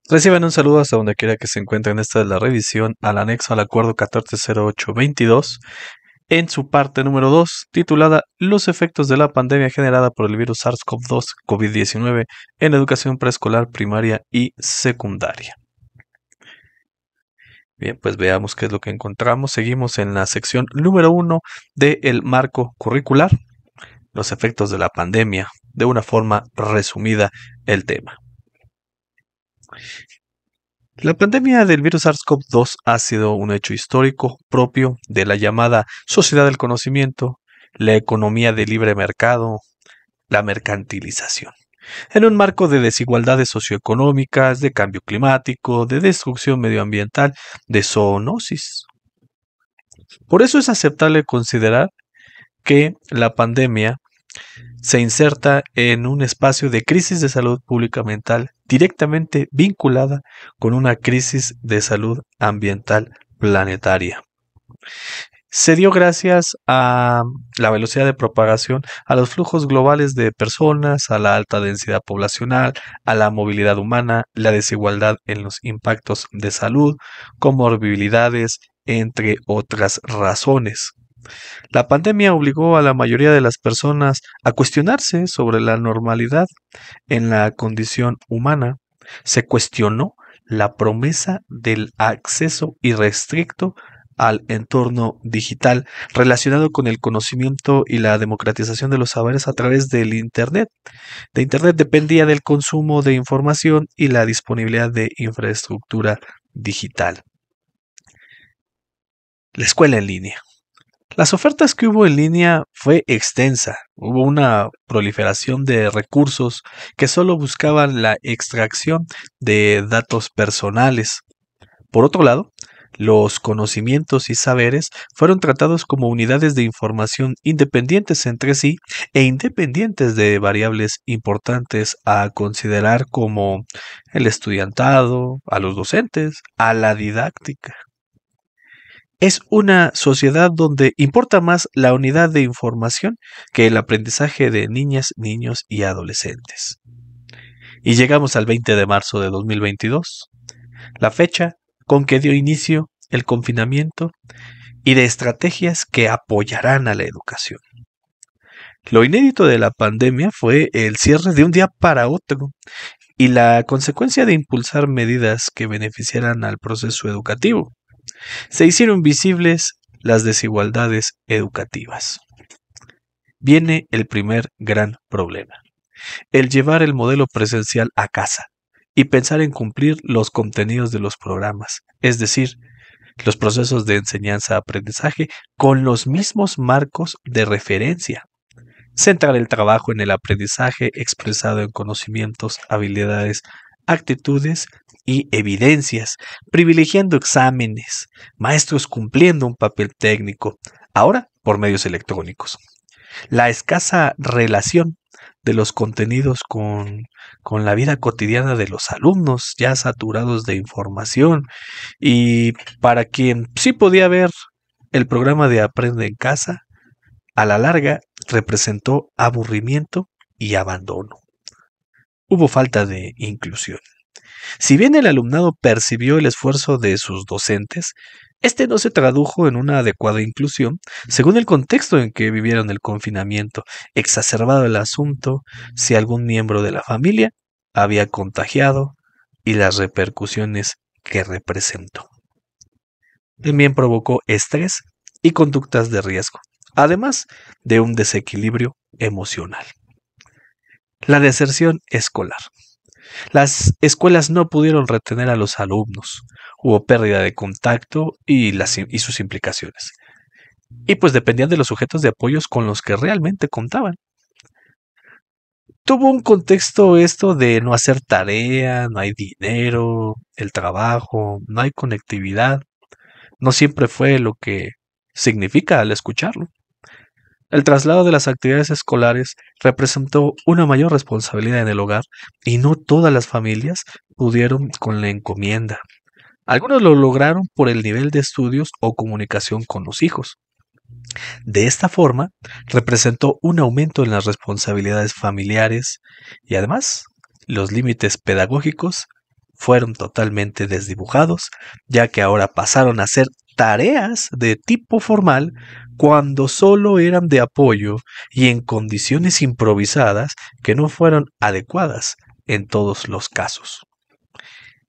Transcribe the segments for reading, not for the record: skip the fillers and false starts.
Reciban un saludo hasta donde quiera que se encuentren. Esta es la revisión al anexo al acuerdo 140822 en su parte número 2, titulada Los efectos de la pandemia generada por el virus SARS-CoV-2 COVID-19 en educación preescolar, primaria y secundaria. Bien, pues veamos qué es lo que encontramos. Seguimos en la sección número 1 del marco curricular, los efectos de la pandemia, de una forma resumida el tema. La pandemia del virus SARS-CoV-2 ha sido un hecho histórico propio de la llamada sociedad del conocimiento, la economía de libre mercado, la mercantilización, en un marco de desigualdades socioeconómicas, de cambio climático, de destrucción medioambiental, de zoonosis. Por eso es aceptable considerar que la pandemia se inserta en un espacio de crisis de salud pública mental directamente vinculada con una crisis de salud ambiental planetaria. Se dio gracias a la velocidad de propagación, a los flujos globales de personas, a la alta densidad poblacional, a la movilidad humana, la desigualdad en los impactos de salud, comorbilidades, entre otras razones. La pandemia obligó a la mayoría de las personas a cuestionarse sobre la normalidad en la condición humana. Se cuestionó la promesa del acceso irrestricto al entorno digital relacionado con el conocimiento y la democratización de los saberes a través del Internet. De Internet dependía del consumo de información y la disponibilidad de infraestructura digital. La escuela en línea. Las ofertas que hubo en línea fue extensa. Hubo una proliferación de recursos que solo buscaban la extracción de datos personales. Por otro lado, los conocimientos y saberes fueron tratados como unidades de información independientes entre sí e independientes de variables importantes a considerar como el estudiantado, a los docentes, a la didáctica. Es una sociedad donde importa más la unidad de información que el aprendizaje de niñas, niños y adolescentes. Y llegamos al 20 de marzo de 2022, la fecha con que dio inicio el confinamiento y de estrategias que apoyarán a la educación. Lo inédito de la pandemia fue el cierre de un día para otro y la consecuencia de impulsar medidas que beneficiaran al proceso educativo. Se hicieron visibles las desigualdades educativas. Viene el primer gran problema: el llevar el modelo presencial a casa y pensar en cumplir los contenidos de los programas, es decir, los procesos de enseñanza-aprendizaje con los mismos marcos de referencia. Centrar el trabajo en el aprendizaje expresado en conocimientos, habilidades, actitudes y evidencias, privilegiando exámenes, maestros cumpliendo un papel técnico, ahora por medios electrónicos. La escasa relación de los contenidos con la vida cotidiana de los alumnos, ya saturados de información, y para quien sí podía ver el programa de Aprende en Casa, a la larga representó aburrimiento y abandono. Hubo falta de inclusión. Si bien el alumnado percibió el esfuerzo de sus docentes, este no se tradujo en una adecuada inclusión según el contexto en que vivieron el confinamiento, exacerbado el asunto si algún miembro de la familia había contagiado y las repercusiones que representó. También provocó estrés y conductas de riesgo, además de un desequilibrio emocional. La deserción escolar. Las escuelas no pudieron retener a los alumnos. Hubo pérdida de contacto y sus implicaciones. Y pues dependían de los sujetos de apoyos con los que realmente contaban. Tuvo un contexto esto de no hacer tarea, no hay dinero, el trabajo, no hay conectividad. No siempre fue lo que significa al escucharlo. El traslado de las actividades escolares representó una mayor responsabilidad en el hogar y no todas las familias pudieron con la encomienda. Algunos lo lograron por el nivel de estudios o comunicación con los hijos. De esta forma, representó un aumento en las responsabilidades familiares y además los límites pedagógicos fueron totalmente desdibujados, ya que ahora pasaron a ser tareas de tipo formal cuando solo eran de apoyo y en condiciones improvisadas que no fueron adecuadas en todos los casos.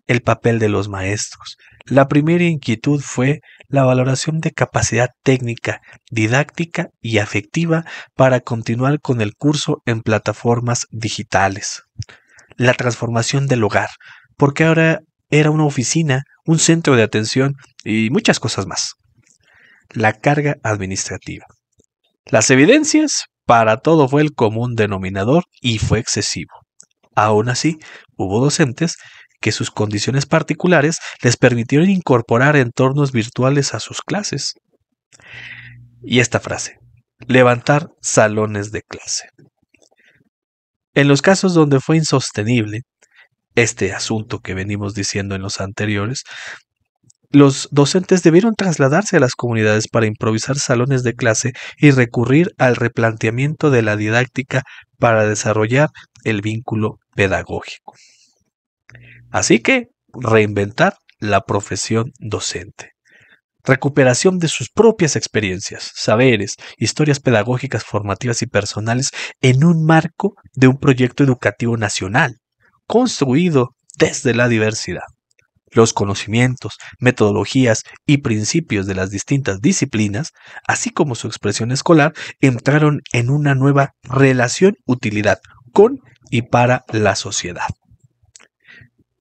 El papel de los maestros. La primera inquietud fue la valoración de capacidad técnica, didáctica y afectiva para continuar con el curso en plataformas digitales. La transformación del hogar, porque ahora era una oficina, un centro de atención y muchas cosas más. La carga administrativa. Las evidencias, para todo fue el común denominador y fue excesivo. Aún así, hubo docentes que sus condiciones particulares les permitieron incorporar entornos virtuales a sus clases. Y esta frase, levantar salones de clase. En los casos donde fue insostenible este asunto que venimos diciendo en los anteriores, los docentes debieron trasladarse a las comunidades para improvisar salones de clase y recurrir al replanteamiento de la didáctica para desarrollar el vínculo pedagógico. Así que reinventar la profesión docente. Recuperación de sus propias experiencias, saberes, historias pedagógicas, formativas y personales en un marco de un proyecto educativo nacional, construido desde la diversidad. Los conocimientos, metodologías y principios de las distintas disciplinas, así como su expresión escolar, entraron en una nueva relación utilidad con y para la sociedad.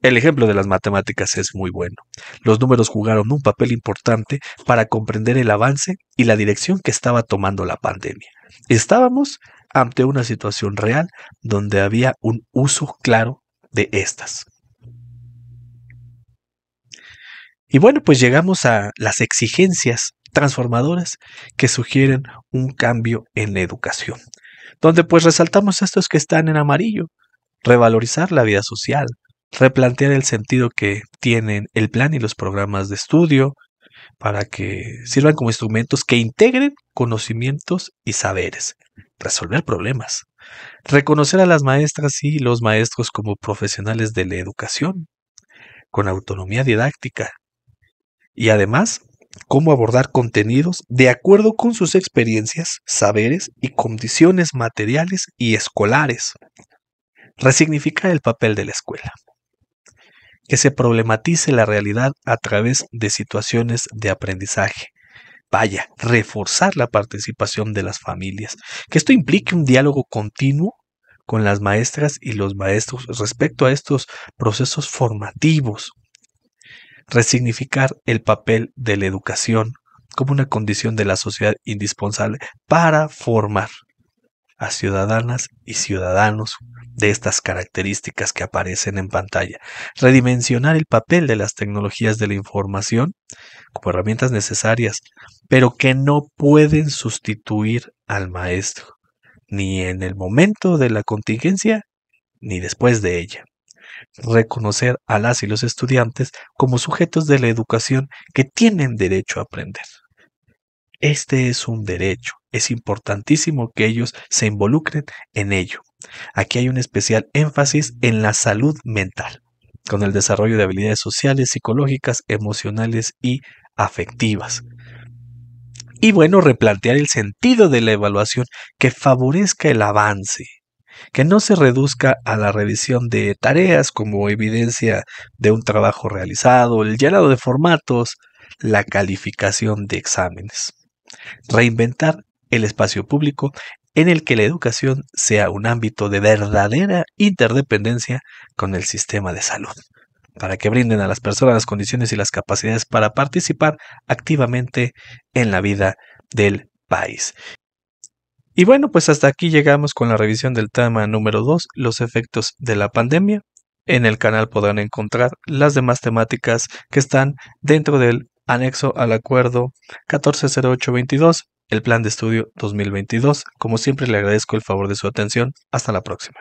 El ejemplo de las matemáticas es muy bueno. Los números jugaron un papel importante para comprender el avance y la dirección que estaba tomando la pandemia. Estábamos ante una situación real donde había un uso claro de estas. Y bueno, pues llegamos a las exigencias transformadoras que sugieren un cambio en la educación, donde pues resaltamos estos que están en amarillo: revalorizar la vida social, replantear el sentido que tienen el plan y los programas de estudio para que sirvan como instrumentos que integren conocimientos y saberes, resolver problemas, reconocer a las maestras y los maestros como profesionales de la educación, con autonomía didáctica, y además cómo abordar contenidos de acuerdo con sus experiencias, saberes y condiciones materiales y escolares. Resignificar el papel de la escuela. Que se problematice la realidad a través de situaciones de aprendizaje. Vaya, reforzar la participación de las familias. Que esto implique un diálogo continuo con las maestras y los maestros respecto a estos procesos formativos. Resignificar el papel de la educación como una condición de la sociedad indispensable para formar a ciudadanas y ciudadanos de estas características que aparecen en pantalla. Redimensionar el papel de las tecnologías de la información como herramientas necesarias, pero que no pueden sustituir al maestro, ni en el momento de la contingencia, ni después de ella. Reconocer a las y los estudiantes como sujetos de la educación que tienen derecho a aprender. Este es un derecho, es importantísimo que ellos se involucren en ello. Aquí hay un especial énfasis en la salud mental, con el desarrollo de habilidades sociales, psicológicas, emocionales y afectivas. Y bueno, replantear el sentido de la evaluación que favorezca el avance, que no se reduzca a la revisión de tareas como evidencia de un trabajo realizado, el llenado de formatos, la calificación de exámenes. Reinventar el espacio público en el que la educación sea un ámbito de verdadera interdependencia con el sistema de salud, para que brinden a las personas las condiciones y las capacidades para participar activamente en la vida del país. Y bueno, pues hasta aquí llegamos con la revisión del tema número 2, los efectos de la pandemia. En el canal podrán encontrar las demás temáticas que están dentro del anexo al acuerdo 140822, el plan de estudio 2022. Como siempre, le agradezco el favor de su atención. Hasta la próxima.